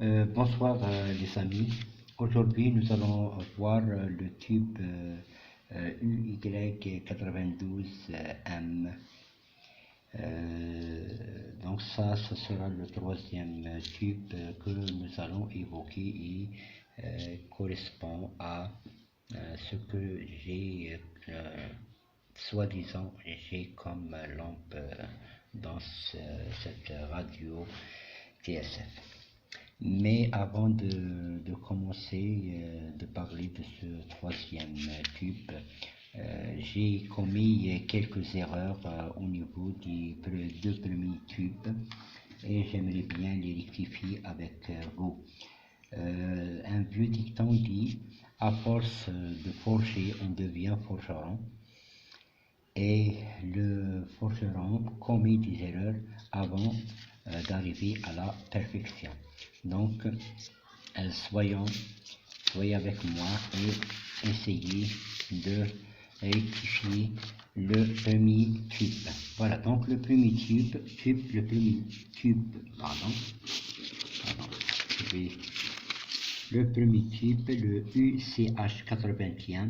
Bonsoir les amis. Aujourd'hui nous allons voir le tube UY92M. Donc ça, ce sera le troisième tube que nous allons évoquer et correspond à ce que j'ai, soi-disant, j'ai comme lampe dans cette radio TSF. Mais avant de commencer de parler de ce troisième tube, j'ai commis quelques erreurs au niveau des deux premiers tubes et j'aimerais bien les rectifier avec vous. Un vieux dicton dit: à force de forger, on devient forgeron. Et le forgeron commet des erreurs avant d'arriver à la perfection. Donc, soyez avec moi et essayez de rectifier le premier tube. Voilà, donc le premier tube, le premier tube, le UCH81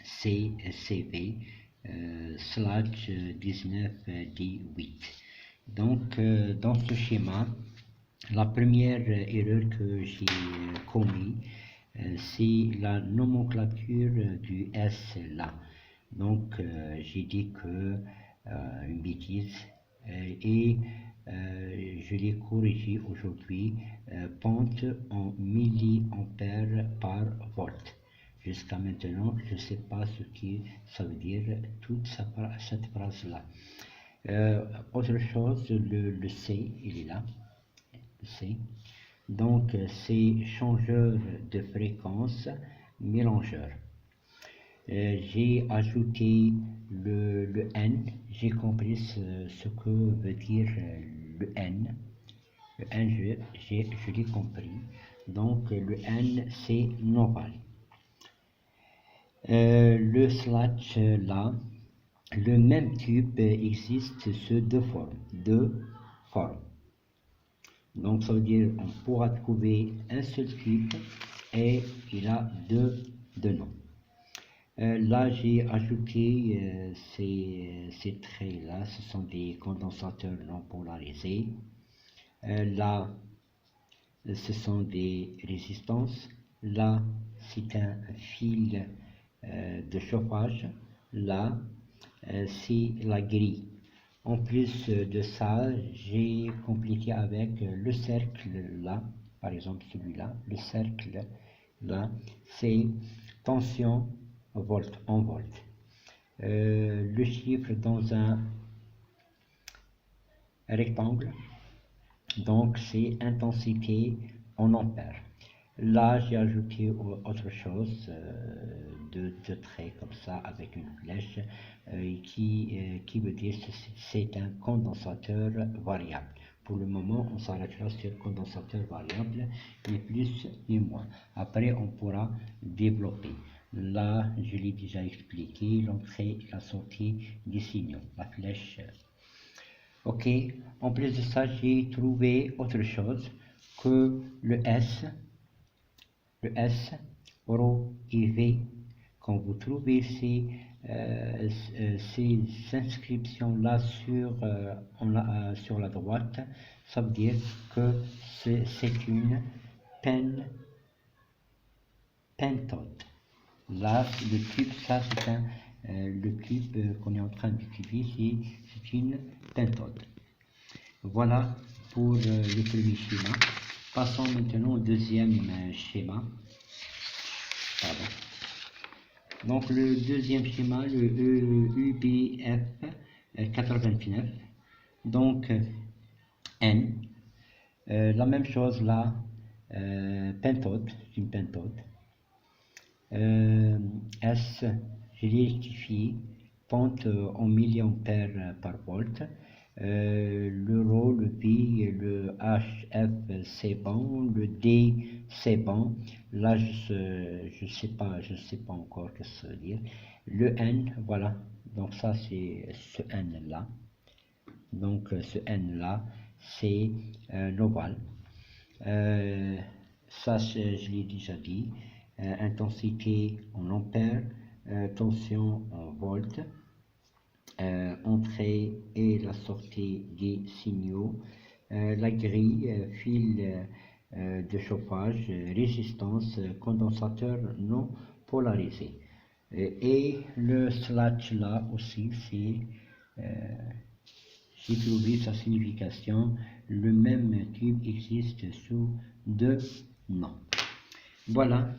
CCV /19D8. Donc, dans ce schéma, la première erreur que j'ai commise, c'est la nomenclature du S là. Donc, j'ai dit que une bêtise et je l'ai corrigé aujourd'hui, pente en milliampères par volt. Jusqu'à maintenant, je ne sais pas ce que ça veut dire, toute cette phrase-là. Autre chose, le C, il est là. Le C. Donc, c'est changeur de fréquence, mélangeur. J'ai ajouté le N, j'ai compris ce que veut dire le N. Le N, je l'ai compris. Donc, le N, c'est normal. Le slash là, le même tube existe sous deux formes. Donc ça veut dire on pourra trouver un seul tube et il a deux noms. Là j'ai ajouté ces traits là, ce sont des condensateurs non polarisés. Là ce sont des résistances. Là c'est un fil de chauffage. Là c'est la grille. En plus de ça, j'ai complété avec le cercle là, par exemple celui-là, le cercle là, c'est tension volt en volt. Le chiffre dans un rectangle, donc c'est intensité en ampères. Là, j'ai ajouté autre chose, deux traits comme ça avec une flèche qui veut dire que c'est un condensateur variable. Pour le moment, on s'arrêtera sur condensateur variable, ni plus ni moins. Après, on pourra développer. Là, je l'ai déjà expliqué, l'entrée et la sortie des signaux, la flèche. Ok, en plus de ça, j'ai trouvé autre chose que le S, ρ et V. Quand vous trouvez ces inscriptions-là sur la droite, ça veut dire que c'est une pentote. Là, le tube, ça c'est le tube qu'on est en train d'utiliser, c'est une pentote. Voilà pour le premier schéma. Passons maintenant au deuxième schéma. Pardon. Donc le deuxième schéma, le UBF 89. Donc N. La même chose là, pentode, c'est une pentode. S, je l'ai rectifié, pente en milliampères par volt. Le ρ, le P, le HF c'est bon, le D c'est bon. Là je sais pas encore ce que ça veut dire. Le N, voilà, donc ça c'est ce N là. Donc ce N là c'est l'ovale. Ça, je l'ai déjà dit. Intensité en ampères, tension en volts, entrée et la sortie des signaux, la grille, fil de chauffage, résistance, condensateur non polarisé. Et le slash là aussi, j'ai trouvé sa signification. Le même tube existe sous deux noms. Voilà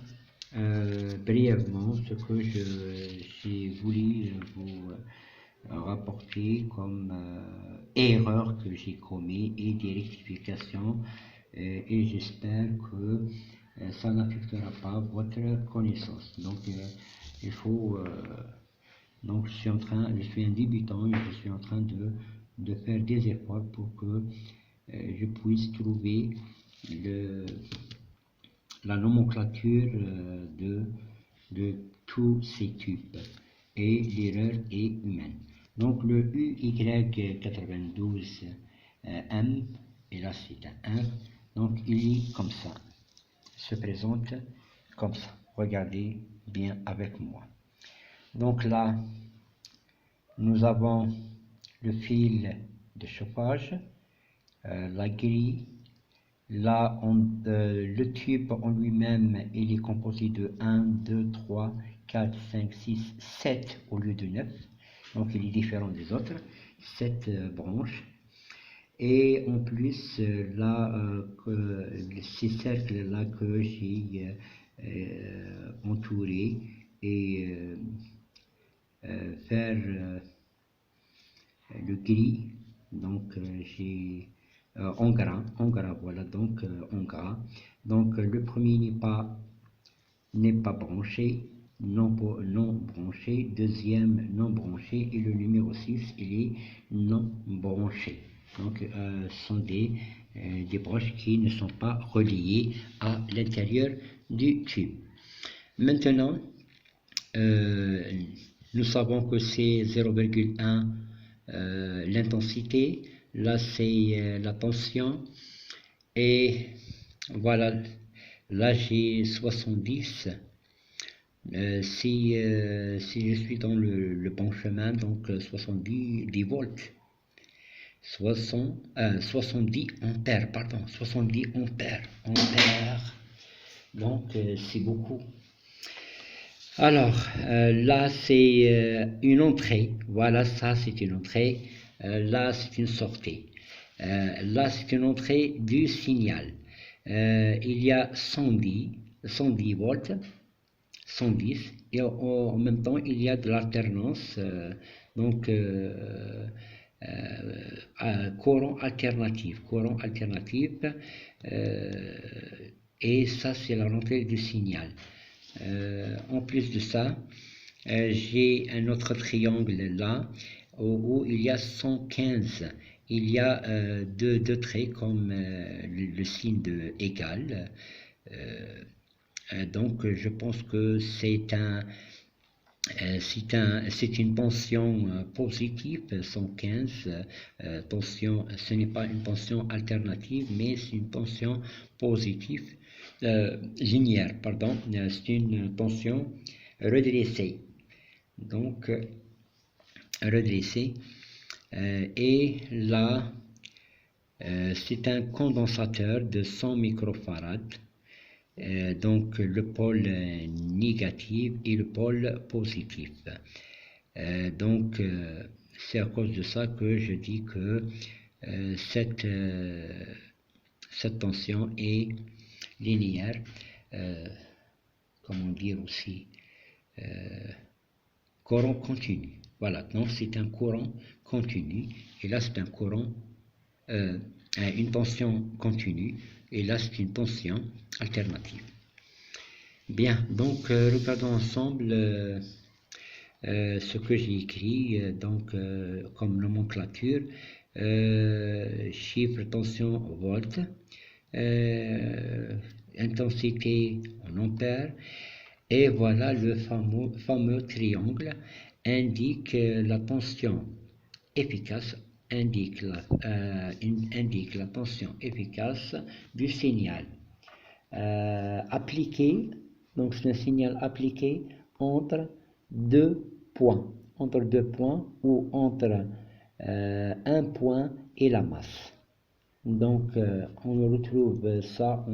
brièvement ce que j'ai voulu vous rapporter comme erreur que j'ai commis et des rectifications, et j'espère que ça n'affectera pas votre connaissance. Donc il faut donc je suis un débutant et je suis en train de faire des efforts pour que je puisse trouver la nomenclature de tous ces tubes, et l'erreur est humaine. Donc le UY92M, et là c'est un 1, donc il est comme ça, se présente comme ça. Regardez bien avec moi. Donc là, nous avons le fil de chauffage, la grille. Là, le tube en lui-même, il est composé de 1, 2, 3, 4, 5, 6, 7 au lieu de 9. Donc, il est différent des autres. 7 branches. Et en plus, là, ces cercles-là que j'ai entourés et faire le gris. Donc, j'ai en gras, voilà, donc en gras. Donc le premier n'est pas branché, non branché, deuxième non branché, et le numéro 6 il est non branché. Donc ce sont des broches qui ne sont pas reliées à l'intérieur du tube. Maintenant, nous savons que c'est 0,1 l'intensité. Là c'est la tension, et voilà, là j'ai 70. Si je suis dans le bon chemin, donc 70 volts, 70 ampères, pardon, 70 ampères, donc c'est beaucoup. Alors, là c'est une entrée, voilà, ça c'est une entrée, là c'est une sortie, là c'est une entrée du signal. Il y a 110 volts, 110, et en même temps il y a de l'alternance, donc courant alternatif, et ça c'est la rentrée du signal. En plus de ça, j'ai un autre triangle là où il y a 115. Il y a deux traits comme le signe de égal. Donc je pense que c'est une tension positive, 115. Tension, ce n'est pas une tension alternative, mais c'est une tension positive. Linéaire, pardon, c'est une tension redressée. Donc, redressée. Et là, c'est un condensateur de 100 microfarads. Donc, le pôle négatif et le pôle positif. Donc, c'est à cause de ça que je dis que cette tension est linéaire, comment dire aussi, courant continu. Voilà, donc c'est un courant continu, et là c'est un courant, une tension continue, et là c'est une tension alternative. Bien, donc regardons ensemble ce que j'ai écrit, donc comme nomenclature, chiffre, tension, volt, intensité en ampères, et voilà le fameux triangle indique la tension efficace indique la tension efficace du signal. Appliqué, donc c'est un signal appliqué entre deux points ou entre un point et la masse. Donc on retrouve ça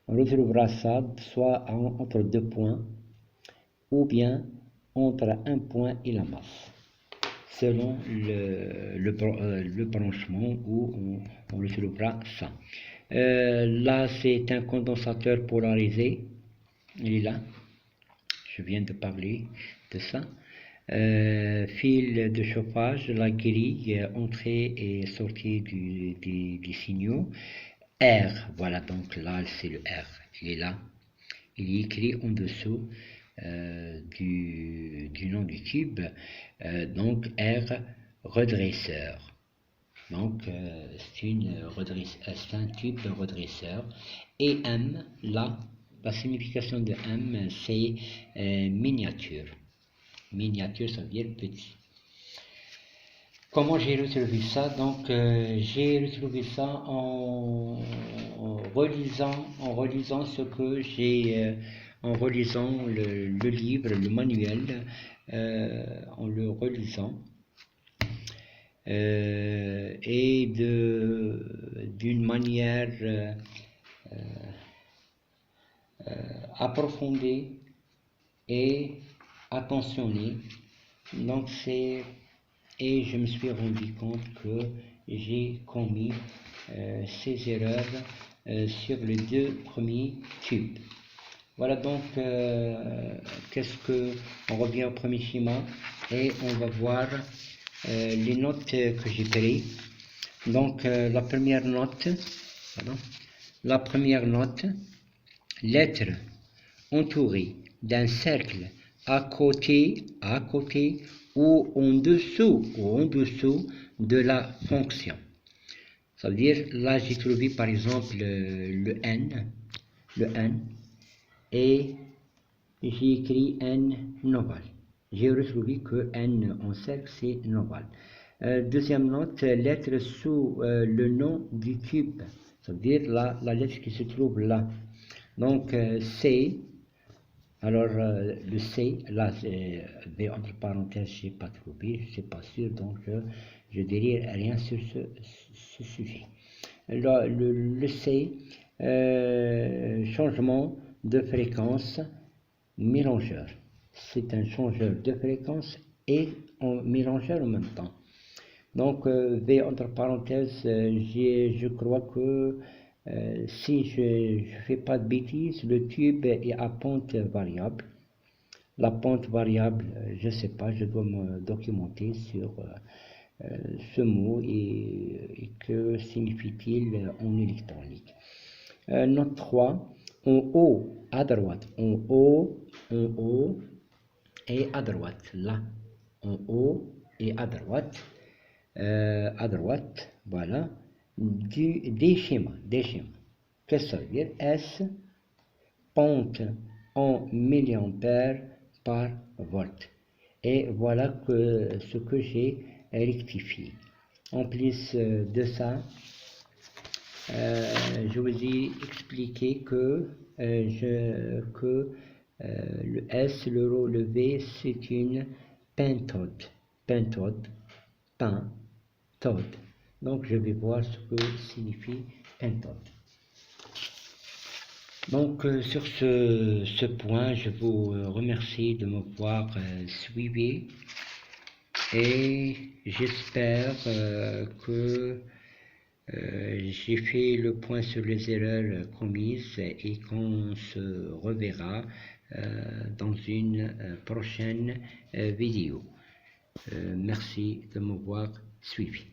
on retrouvera ça soit entre deux points ou bien entre un point et la masse, selon le branchement où on retrouvera ça. Là, c'est un condensateur polarisé. Il est là. Je viens de parler de ça. Fil de chauffage, la grille, entrée et sortie des signaux. R, voilà, donc là, c'est le R. Il est là. Il est écrit en dessous du nom du tube, donc R redresseur. Donc c'est un tube redresseur. Et M, là, la signification de M, c'est miniature. Miniature, ça veut dire petit. Comment j'ai retrouvé ça? Donc j'ai retrouvé ça en relisant ce que j'ai, en relisant le livre, le manuel, en le relisant, et d'une manière approfondie et attentionnée. Donc et je me suis rendu compte que j'ai commis ces erreurs sur les deux premiers tubes. Voilà, donc on revient au premier schéma et on va voir les notes que j'ai prises. Donc la première note, lettre entourée d'un cercle à côté ou en dessous de la fonction. Ça veut dire, là j'ai trouvé par exemple le n, et j'ai écrit n normal. J'ai retrouvé que n en cercle c'est normal. Deuxième note, lettre sous le nom du cube. Ça veut dire la lettre qui se trouve là. Donc C. Alors le C, là, V entre parenthèses, je n'ai pas trouvé, je ne suis pas sûr, donc je ne dirai rien sur ce sujet. Le C, changement de fréquence mélangeur. C'est un changeur de fréquence et mélangeur en même temps. Donc V entre parenthèses, je crois que si je ne fais pas de bêtises, le tube est à pente variable. La pente variable, je ne sais pas, je dois me documenter sur ce mot et que signifie-t-il en électronique. Note 3, en haut à droite, en haut et à droite, là, en haut et à droite, voilà, des schémas. Qu'est-ce que ça veut dire? S, pente en milliampères par volt. Et voilà ce que j'ai rectifié. En plus de ça, je vous ai expliqué que le S, le ρ, le V, c'est une pentode. Donc je vais voir ce que signifie pentode. Donc sur ce point, je vous remercie de m'avoir suivi et j'espère que j'ai fait le point sur les erreurs commises et qu'on se reverra dans une prochaine vidéo. Merci de m'avoir suivi.